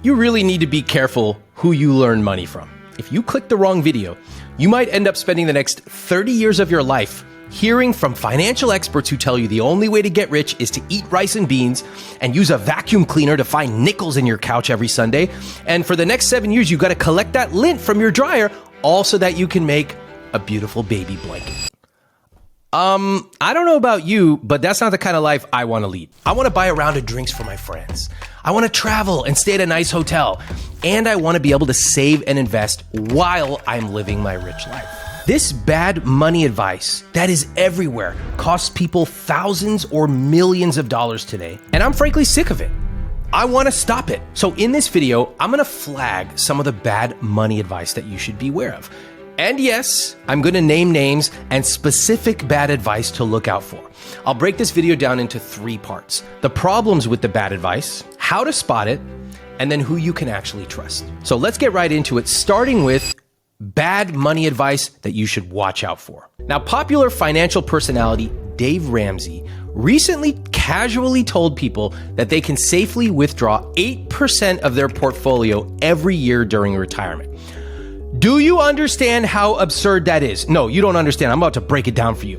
You really need to be careful who you learn money from. If you click the wrong video, you might end up spending the next 30 years of your life hearing from financial experts who tell you the only way to get rich is to eat rice and beans and use a vacuum cleaner to find nickels in your couch every Sunday. And for the next 7 years, you got to collect that lint from your dryer, all so that you can make a beautiful baby blanket. I don't know about you, but that's not the kind of life I want to lead. I want to buy a round of drinks for my friends. I want to travel and stay at a nice hotel. And I want to be able to save and invest while I'm living my rich life. This bad money advice that is everywhere costs people thousands or millions of dollars today. And I'm frankly sick of it. I want to stop it. So in this video, I'm going to flag some of the bad money advice that you should be aware of. And yes, I'm going to name names and specific bad advice to look out for. I'll break this video down into 3 parts: the problems with the bad advice, how to spot it, and then who you can actually trust. So let's get right into it, starting with bad money advice that you should watch out for. Now, popular financial personality Dave Ramsey recently casually told people that they can safely withdraw 8% of their portfolio every year during retirement. Do you understand how absurd that is? No, you don't understand. I'm about to break it down for you.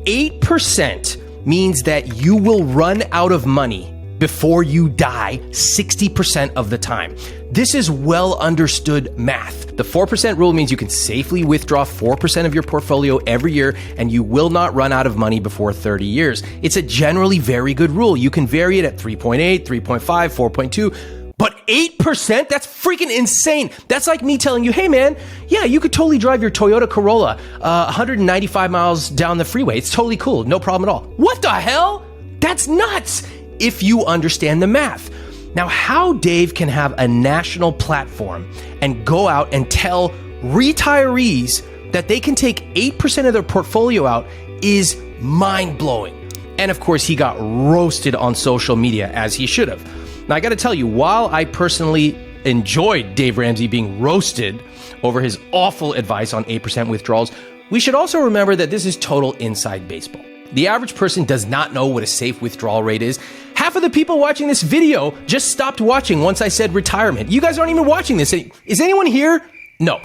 8% means that you will run out of money before you die 60% of the time. This is well understood math. The 4% rule means you can safely withdraw 4% of your portfolio every year and you will not run out of money before 30 years. It's a generally very good rule. You can vary it at 3.8, 3.5, 4.2. But 8%? That's freaking insane. That's like me telling you, hey man, yeah, you could totally drive your Toyota Corolla 195 miles down the freeway. It's totally cool. No problem at all. What the hell? That's nuts if you understand the math. Now, how Dave can have a national platform and go out and tell retirees that they can take 8% of their portfolio out is mind-blowing. And of course, he got roasted on social media, as he should have. Now, I got to tell you, while I personally enjoyed Dave Ramsey being roasted over his awful advice on 8% withdrawals, we should also remember that this is total inside baseball. The average person does not know what a safe withdrawal rate is. Half of the people watching this video just stopped watching once I said retirement. You guys aren't even watching this. Is anyone here? No.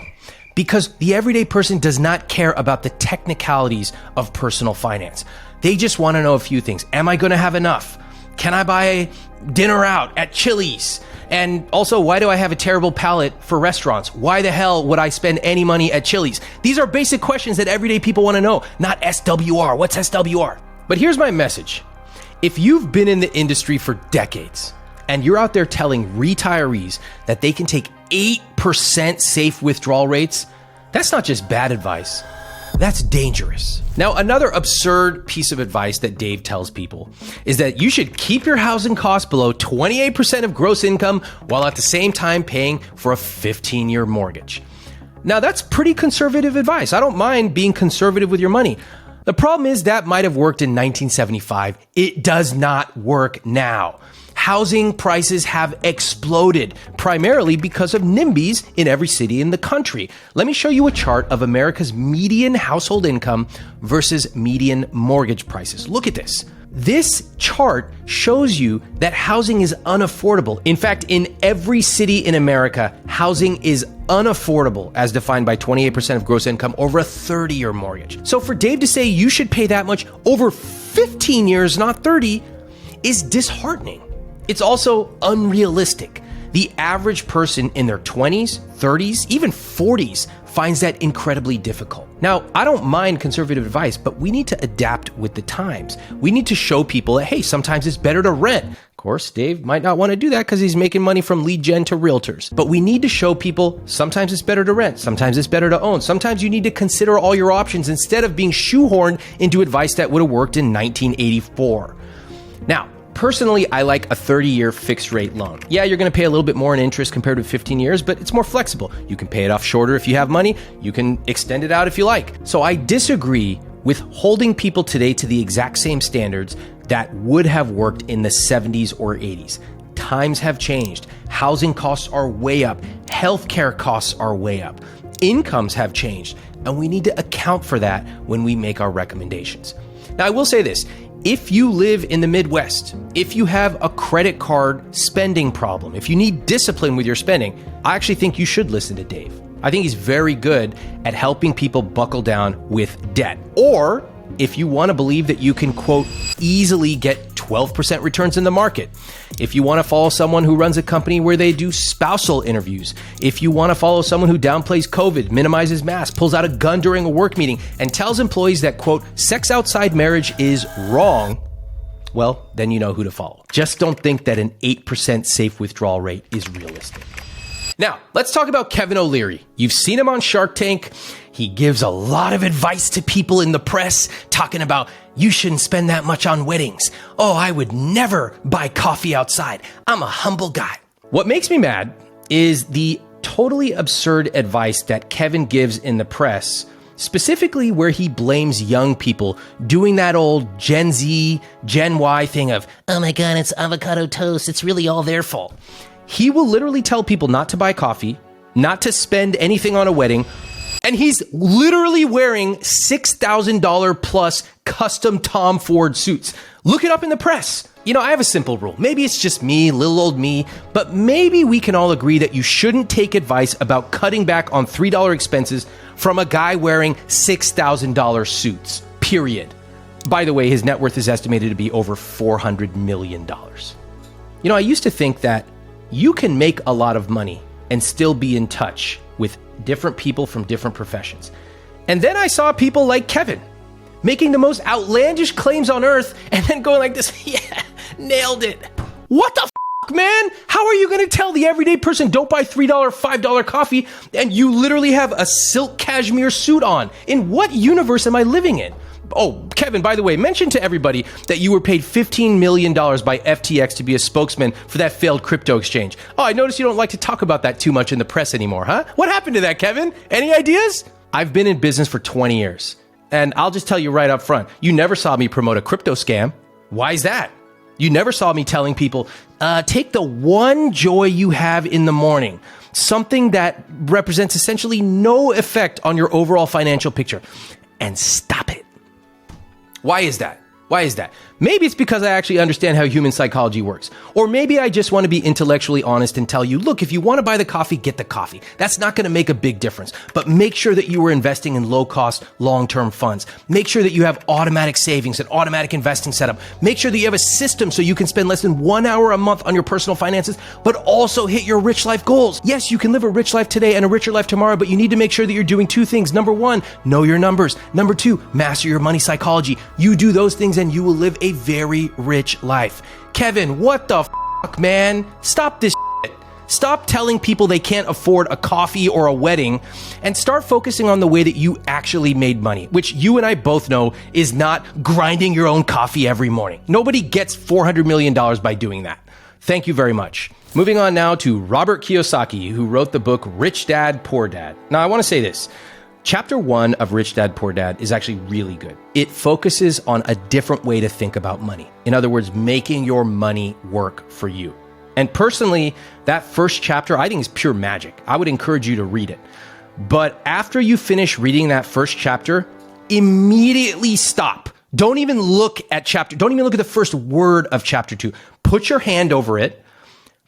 Because the everyday person does not care about the technicalities of personal finance. They just want to know a few things. Am I going to have enough? Can I buy dinner out at Chili's? And also, why do I have a terrible palate for restaurants? Why the hell would I spend any money at Chili's? These are basic questions that everyday people want to know, not SWR. What's SWR? But here's my message. If you've been in the industry for decades and you're out there telling retirees that they can take 8% safe withdrawal rates, that's not just bad advice. That's dangerous. Now, another absurd piece of advice that Dave tells people is that you should keep your housing costs below 28% of gross income while at the same time paying for a 15-year mortgage. Now, that's pretty conservative advice. I don't mind being conservative with your money. The problem is that might have worked in 1975. It does not work now. Housing prices have exploded, primarily because of NIMBYs in every city in the country. Let me show you a chart of America's median household income versus median mortgage prices. Look at this. This chart shows you that housing is unaffordable. In fact, in every city in America, housing is unaffordable as defined by 28% of gross income over a 30-year mortgage. So for Dave to say you should pay that much over 15 years, not 30, is disheartening. It's also unrealistic. The average person in their 20s, 30s, even 40s finds that incredibly difficult. Now, I don't mind conservative advice, but we need to adapt with the times. We need to show people that, hey, sometimes it's better to rent. Of course, Dave might not want to do that because he's making money from lead gen to realtors. But we need to show people sometimes it's better to rent. Sometimes it's better to own. Sometimes you need to consider all your options instead of being shoehorned into advice that would have worked in 1984. Now, personally, I like a 30-year fixed rate loan. Yeah, you're going to pay a little bit more in interest compared to 15 years, but it's more flexible. You can pay it off shorter if you have money. You can extend it out if you like. So I disagree with holding people today to the exact same standards that would have worked in the 70s or 80s. Times have changed. Housing costs are way up. Healthcare costs are way up. Incomes have changed, and we need to account for that when we make our recommendations. Now, I will say this. If you live in the Midwest, if you have a credit card spending problem, if you need discipline with your spending, I actually think you should listen to Dave. I think he's very good at helping people buckle down with debt. Or if you want to believe that you can, quote, easily get 12% returns in the market. If you want to follow someone who runs a company where they do spousal interviews. If you want to follow someone who downplays COVID, minimizes masks, pulls out a gun during a work meeting, and tells employees that, quote, sex outside marriage is wrong, well, then you know who to follow. Just don't think that an 8% safe withdrawal rate is realistic. Now, let's talk about Kevin O'Leary. You've seen him on Shark Tank. He gives a lot of advice to people in the press, talking about you shouldn't spend that much on weddings. Oh, I would never buy coffee outside. I'm a humble guy. What makes me mad is the totally absurd advice that Kevin gives in the press, specifically where he blames young people doing that old Gen Z, Gen Y thing of, oh my God, it's avocado toast. It's really all their fault. He will literally tell people not to buy coffee, not to spend anything on a wedding, and he's literally wearing $6,000 plus custom Tom Ford suits. Look it up in the press. You know, I have a simple rule. Maybe it's just me, little old me, but maybe we can all agree that you shouldn't take advice about cutting back on $3 expenses from a guy wearing $6,000 suits, period. By the way, his net worth is estimated to be over $400 million. You know, I used to think that you can make a lot of money and still be in touch with different people from different professions. And then I saw people like Kevin making the most outlandish claims on earth and then going like this, yeah, nailed it. What the f***, man? How are you going to tell the everyday person don't buy $3, $5 coffee and you literally have a silk cashmere suit on? In what universe am I living in? Oh, Kevin, by the way, mention to everybody that you were paid $15 million by FTX to be a spokesman for that failed crypto exchange. Oh, I notice you don't like to talk about that too much in the press anymore, huh? What happened to that, Kevin? Any ideas? I've been in business for 20 years, and I'll just tell you right up front, you never saw me promote a crypto scam. Why is that? You never saw me telling people, take the one joy you have in the morning, something that represents essentially no effect on your overall financial picture, and stop it. Why is that? Why is that? Maybe it's because I actually understand how human psychology works. Or maybe I just want to be intellectually honest and tell you, look, if you want to buy the coffee, get the coffee. That's not going to make a big difference. But make sure that you are investing in low-cost, long-term funds. Make sure that you have automatic savings and automatic investing set up. Make sure that you have a system so you can spend less than 1 hour a month on your personal finances, but also hit your rich life goals. Yes, you can live a rich life today and a richer life tomorrow, but you need to make sure that you're doing two things. Number one, know your numbers. Number two, master your money psychology. You do those things and you will live a very rich life. Kevin, what the f***, man? Stop this shit. Stop telling people they can't afford a coffee or a wedding and start focusing on the way that you actually made money, which you and I both know is not grinding your own coffee every morning. Nobody gets $400 million by doing that. Thank you very much. Moving on now to Robert Kiyosaki, who wrote the book Rich Dad, Poor Dad. Now, I want to say this. Chapter 1 of Rich Dad, Poor Dad is actually really good. It focuses on a different way to think about money. In other words, making your money work for you. And personally, that first chapter I think is pure magic. I would encourage you to read it. But after you finish reading that first chapter, immediately stop. Don't even look at the first word of chapter 2. Put your hand over it,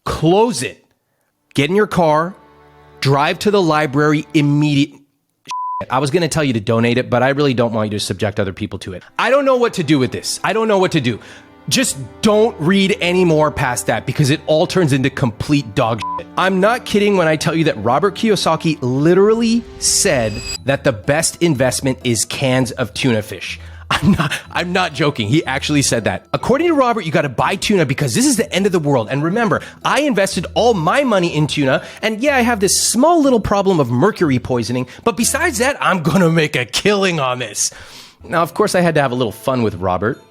close it, get in your car, drive to the library immediately. I was going to tell you to donate it, but I really don't want you to subject other people to it. I don't know what to do with this. I don't know what to do. Just don't read any more past that because it all turns into complete dog shit. I'm not kidding when I tell you that Robert Kiyosaki literally said that the best investment is cans of tuna fish. I'm not joking. He actually said that. According to Robert, you got to buy tuna because this is the end of the world. And remember, I invested all my money in tuna. And yeah, I have this small little problem of mercury poisoning. But besides that, I'm going to make a killing on this. Now, of course, I had to have a little fun with Robert.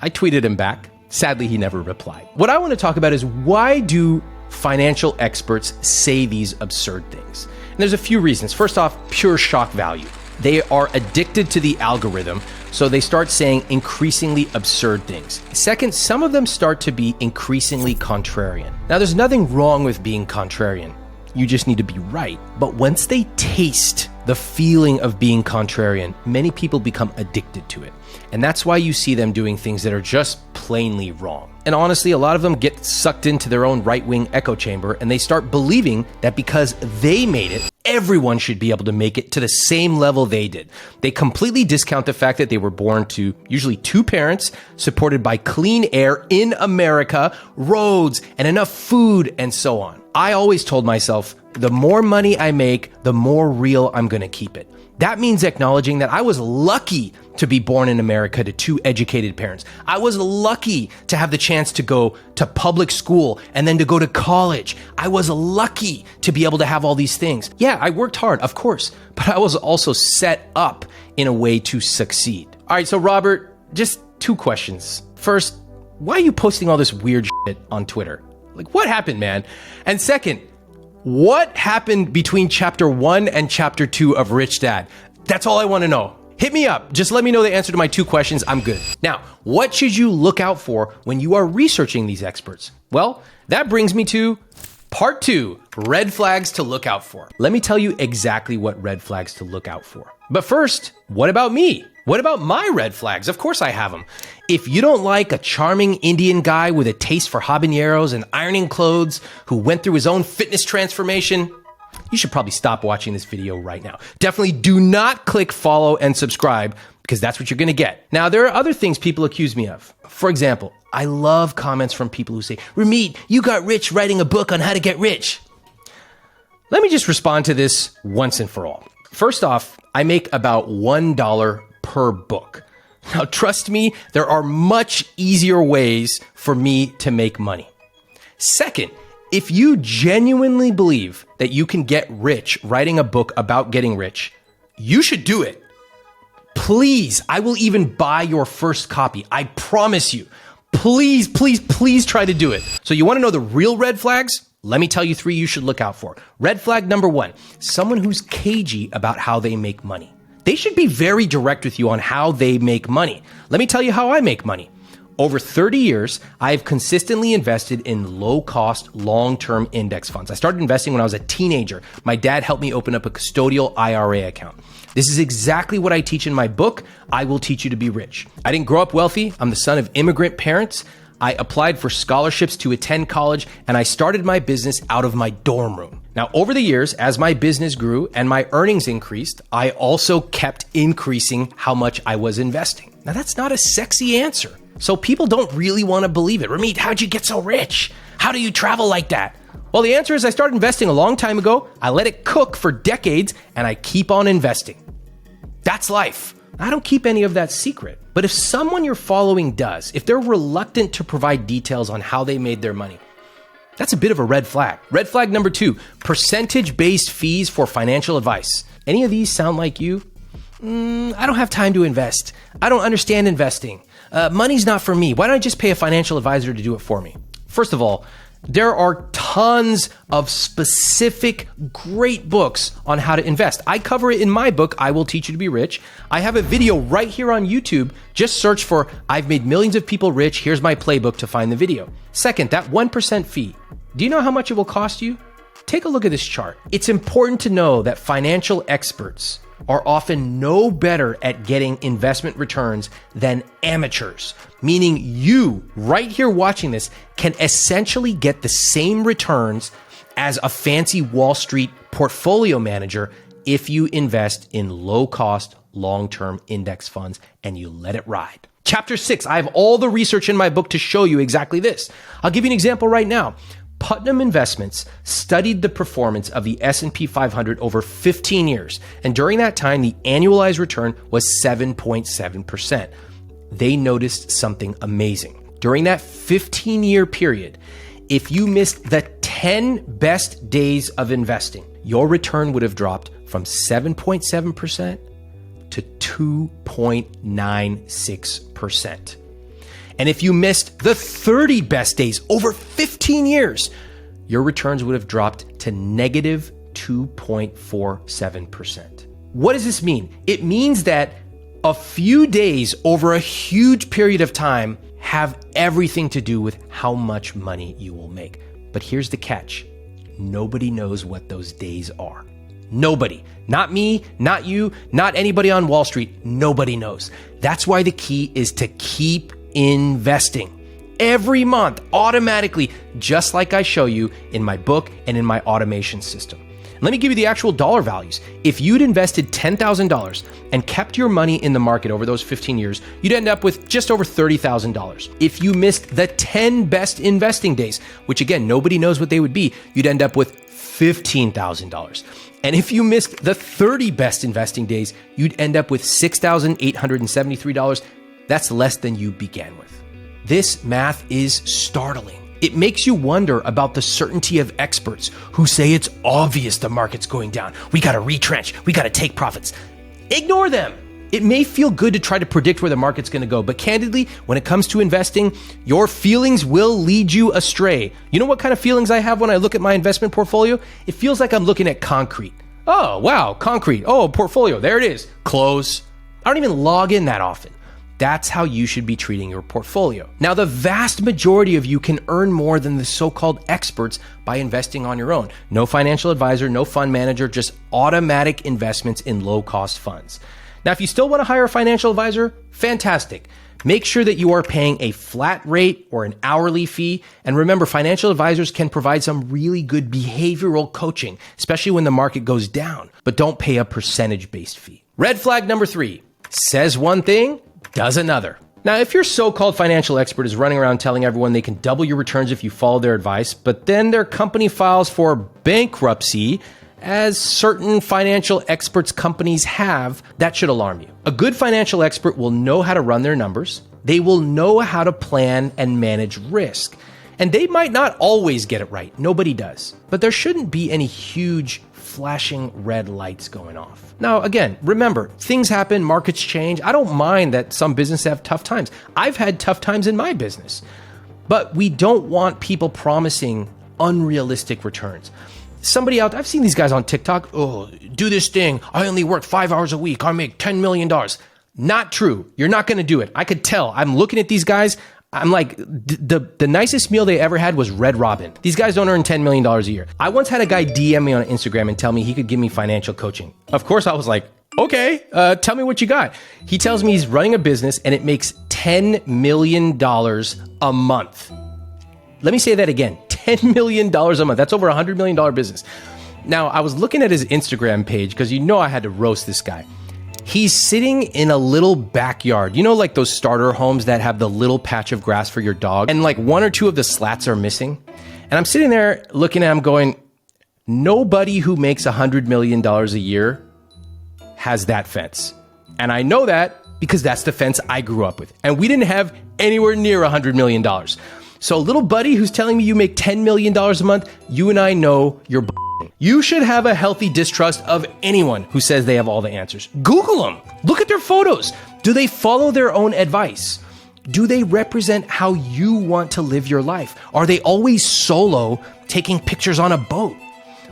I tweeted him back. Sadly, he never replied. What I want to talk about is why do financial experts say these absurd things? And there's a few reasons. First off, pure shock value. They are addicted to the algorithm, so they start saying increasingly absurd things. Second, some of them start to be increasingly contrarian. Now, there's nothing wrong with being contrarian. You just need to be right. But once they taste the the feeling of being contrarian. Many people become addicted to it. And that's why you see them doing things that are just plainly wrong. And honestly, a lot of them get sucked into their own right-wing echo chamber and they start believing that because they made it, everyone should be able to make it to the same level they did. They completely discount the fact that they were born to usually two parents, supported by clean air in America, roads, and enough food, and so on. I always told myself, the more money I make, the more real I'm going to keep it. That means acknowledging that I was lucky to be born in America to two educated parents. I was lucky to have the chance to go to public school and then to go to college. I was lucky to be able to have all these things. Yeah, I worked hard, of course, but I was also set up in a way to succeed. All right, so Robert, just two questions. First, why are you posting all this weird shit on Twitter? Like, what happened, man? And second, what happened between chapter 1 and chapter 2 of Rich Dad? That's all I want to know. Hit me up. Just let me know the answer to my two questions. I'm good. Now, what should you look out for when you are researching these experts? Well, that brings me to part 2, red flags to look out for. Let me tell you exactly what red flags to look out for. But first, what about me? What about my red flags? Of course I have them. If you don't like a charming Indian guy with a taste for habaneros and ironing clothes who went through his own fitness transformation, you should probably stop watching this video right now. Definitely do not click follow and subscribe because that's what you're going to get. Now, there are other things people accuse me of. For example, I love comments from people who say, Ramit, you got rich writing a book on how to get rich. Let me just respond to this once and for all. First off, I make about $1 per book. Now, trust me, there are much easier ways for me to make money. Second, if you genuinely believe that you can get rich writing a book about getting rich, you should do it. Please, I will even buy your first copy. I promise you. Please, please, please try to do it. So you want to know the real red flags? Let me tell you 3 you should look out for. Red flag number 1, someone who's cagey about how they make money. They should be very direct with you on how they make money. Let me tell you how I make money. Over 30 years, I have consistently invested in low-cost, long-term index funds. I started investing when I was a teenager. My dad helped me open up a custodial IRA account. This is exactly what I teach in my book, I Will Teach You to Be Rich. I didn't grow up wealthy. I'm the son of immigrant parents. I applied for scholarships to attend college, and I started my business out of my dorm room. Now, over the years, as my business grew and my earnings increased, I also kept increasing how much I was investing. Now, that's not a sexy answer. So people don't really want to believe it. Ramit, how'd you get so rich? How do you travel like that? Well, the answer is I started investing a long time ago. I let it cook for decades, and I keep on investing. That's life. I don't keep any of that secret. But if someone you're following does, if they're reluctant to provide details on how they made their money, that's a bit of a red flag. Red flag number 2, percentage-based fees for financial advice. Any of these sound like you? I don't have time to invest. I don't understand investing. Money's not for me. Why don't I just pay a financial advisor to do it for me? First of all, there are tons of specific great books on how to invest. I cover it in my book, I Will Teach You to Be Rich. I have a video right here on YouTube. Just search for I've made millions of people rich. Here's my playbook to find the video. Second, that 1% fee. Do you know how much it will cost you? Take a look at this chart. It's important to know that financial experts are often no better at getting investment returns than amateurs, meaning you, right here watching this, can essentially get the same returns as a fancy Wall Street portfolio manager if you invest in low-cost, long-term index funds and you let it ride. Chapter 6, I have all the research in my book to show you exactly this. I'll give you an example right now. Putnam Investments studied the performance of the S&P 500 over 15 years, and during that time, the annualized return was 7.7%. They noticed something amazing. During that 15-year period, if you missed the 10 best days of investing, your return would have dropped from 7.7% to 2.96%. And if you missed the 30 best days over 15 years, your returns would have dropped to negative 2.47%. What does this mean? It means that a few days over a huge period of time have everything to do with how much money you will make. But here's the catch. Nobody knows what those days are. Nobody. Not me, not you, not anybody on Wall Street. Nobody knows. That's why the key is to keep investing. Every month, automatically, just like I show you in my book and in my automation system. Let me give you the actual dollar values. If you'd invested $10,000 and kept your money in the market over those 15 years, you'd end up with just over $30,000. If you missed the 10 best investing days, which again, nobody knows what they would be, you'd end up with $15,000. And if you missed the 30 best investing days, you'd end up with $6,873. That's less than you began with. This math is startling. It makes you wonder about the certainty of experts who say it's obvious the market's going down. We got to retrench. We got to take profits. Ignore them. It may feel good to try to predict where the market's going to go, but candidly, when it comes to investing, your feelings will lead you astray. You know what kind of feelings I have when I look at my investment portfolio? It feels like I'm looking at concrete. Oh, wow, concrete. Oh, portfolio. There it is. Close. I don't even log in that often. That's how you should be treating your portfolio. Now, the vast majority of you can earn more than the so-called experts by investing on your own. No financial advisor, no fund manager, just automatic investments in low-cost funds. Now, if you still want to hire a financial advisor, fantastic. Make sure that you are paying a flat rate or an hourly fee. And remember, financial advisors can provide some really good behavioral coaching, especially when the market goes down. But don't pay a percentage-based fee. Red flag number 3, says one thing, does another. Now, if your so-called financial expert is running around telling everyone they can double your returns if you follow their advice, but then their company files for bankruptcy, as certain financial experts companies have, that should alarm you. A good financial expert will know how to run their numbers. They will know how to plan and manage risk. And they might not always get it right. Nobody does. But there shouldn't be any huge flashing red lights going off. Now, again, remember, things happen, markets change. I don't mind that some businesses have tough times. I've had tough times in my business. But we don't want people promising unrealistic returns. Somebody out, I've seen these guys on TikTok, oh, do this thing. I only work 5 hours a week. I make $10 million. Not true. You're not going to do it. I could tell. I'm looking at these guys. I'm like, the nicest meal they ever had was Red Robin. These guys don't earn $10 million a year. I once had a guy DM me on Instagram and tell me he could give me financial coaching. Of course, I was like, okay, tell me what you got. He tells me he's running a business and it makes $10 million a month. Let me say that again, $10 million a month. That's over a $100 million business. Now, I was looking at his Instagram page because you know I had to roast this guy. He's sitting in a little backyard. You know, like those starter homes that have the little patch of grass for your dog, and like 1 or 2 of the slats are missing. And I'm sitting there looking at him going, nobody who makes $100 million a year has that fence. And I know that because that's the fence I grew up with. And we didn't have anywhere near $100 million. So little buddy who's telling me you make $10 million a month, you and I know you're You should have a healthy distrust of anyone who says they have all the answers. Google them. Look at their photos. Do they follow their own advice? Do they represent how you want to live your life? Are they always solo, taking pictures on a boat?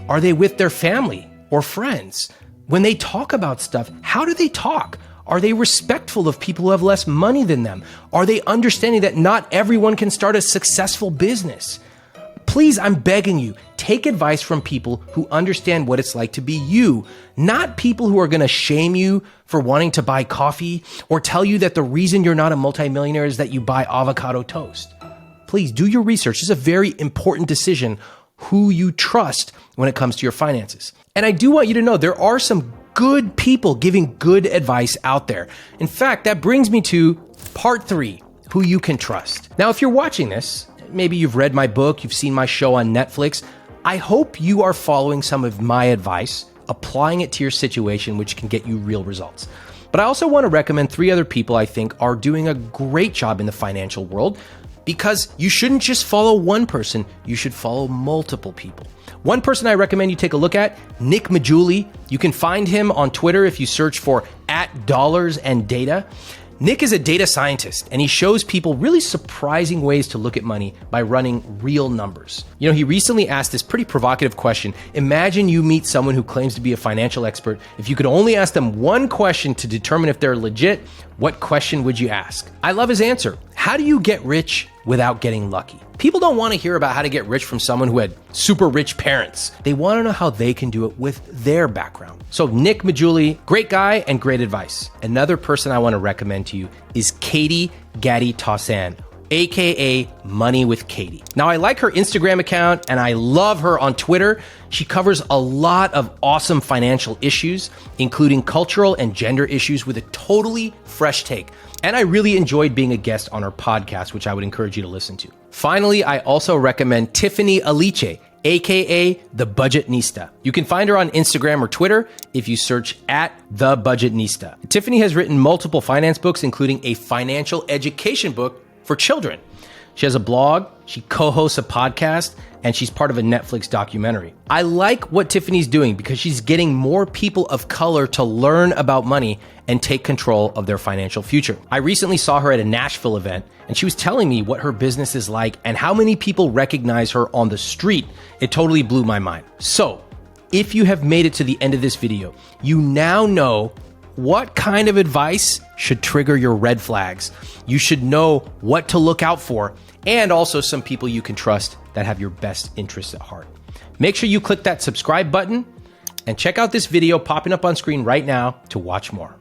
Are they with their family or friends? When they talk about stuff, how do they talk? Are they respectful of people who have less money than them? Are they understanding that not everyone can start a successful business? Please, I'm begging you, take advice from people who understand what it's like to be you, not people who are going to shame you for wanting to buy coffee or tell you that the reason you're not a multimillionaire is that you buy avocado toast. Please do your research. It's a very important decision who you trust when it comes to your finances. And I do want you to know there are some good people giving good advice out there. In fact, that brings me to part 3, who you can trust. Now, if you're watching this, maybe you've read my book, you've seen my show on Netflix. I hope you are following some of my advice, applying it to your situation, which can get you real results. But I also want to recommend 3 other people I think are doing a great job in the financial world, because you shouldn't just follow one person, you should follow multiple people. One person I recommend you take a look at, Nick Majuli. You can find him on Twitter if you search for @DollarsAndData. Nick is a data scientist, and he shows people really surprising ways to look at money by running real numbers. You know, he recently asked this pretty provocative question. Imagine you meet someone who claims to be a financial expert. If you could only ask them one question to determine if they're legit, what question would you ask? I love his answer. How do you get rich without getting lucky? People don't want to hear about how to get rich from someone who had super rich parents. They want to know how they can do it with their background. So Nick Majuli, great guy and great advice. Another person I want to recommend to you is Katie Gaddy Tossan, aka Money with Katie. Now, I like her Instagram account and I love her on Twitter. She covers a lot of awesome financial issues, including cultural and gender issues with a totally fresh take. And I really enjoyed being a guest on her podcast, which I would encourage you to listen to. Finally, I also recommend Tiffany Aliche, aka The Budgetnista. You can find her on Instagram or Twitter if you search at The Budgetnista. Tiffany has written multiple finance books, including a financial education book for children. She has a blog, she co-hosts a podcast, and she's part of a Netflix documentary. I like what Tiffany's doing because she's getting more people of color to learn about money and take control of their financial future. I recently saw her at a Nashville event, and she was telling me what her business is like and how many people recognize her on the street. It totally blew my mind. So, if you have made it to the end of this video, you now know what kind of advice should trigger your red flags. You should know what to look out for, and also some people you can trust that have your best interests at heart. Make sure you click that subscribe button and check out this video popping up on screen right now to watch more.